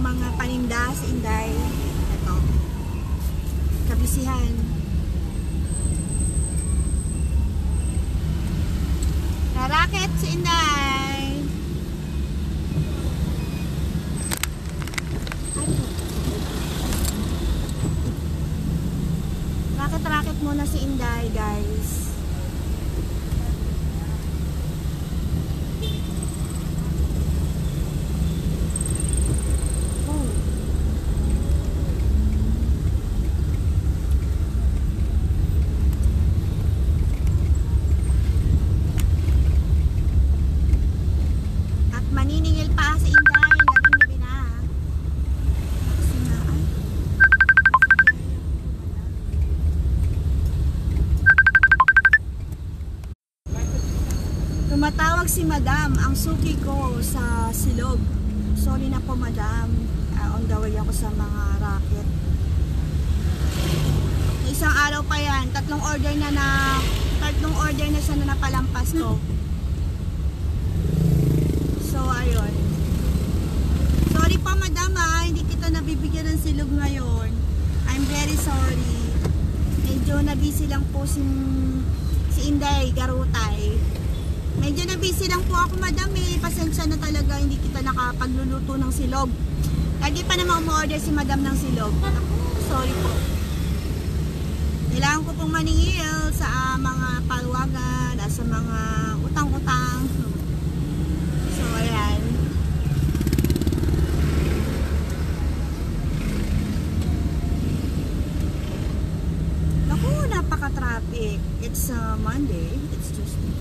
mga paninda sa Inday. Ito. Kabisihan. Racket sa Inday. Racket muna si Inday, guys. Maniningil pa sa Inday, gabi na. Kasi nga, ay. Tumatawag si Madam, ang suki ko sa silog. Sorry na po, Madam. On the way ako sa mga racket. Isang araw pa yan, tatlong order na siya na napalampas ko. So, ayun. Sorry pa, Madam, hindi kita nabibigyan ng silog ngayon. I'm very sorry. Medyo na-busy lang po si Inday Garutay. Medyo na-busy lang po ako, Madam. Pasensya na talaga, hindi kita nakapagluluto ng silog. Lagi pa naman umorder si Madam ng silog. Sorry po. Kailangan ko pong maningil sa mga paluwagan, sa mga utang-utang. So, ayan. Naku, napaka-traffic. It's Monday. It's Tuesday.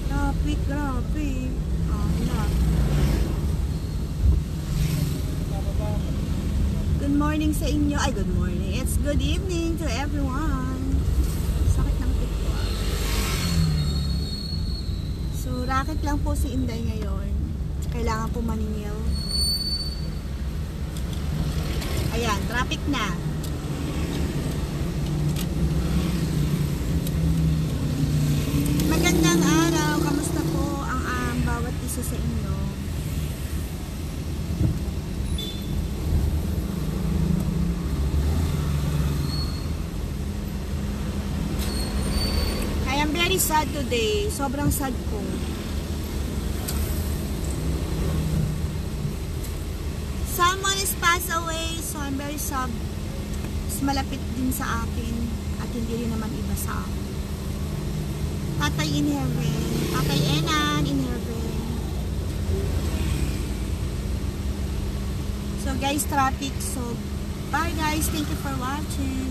Traffic, grabe. Wala. Good morning sa inyo. Ay, good morning. It's good evening to everyone. Sakit ng pito. So, racket lang po si Inday ngayon. Kailangan po maningil. Ayan, traffic na. Magandang araw. Kamusta po ang bawat isa sa inyo? I am very sad today. Sobrang sad ko. Someone is passed away, so I'm very sad. Mas malapit din sa akin at hindi rin naman iba sa akin. Tatay in heaven, Tatay Enan in heaven. So guys, traffic. So bye guys, thank you for watching.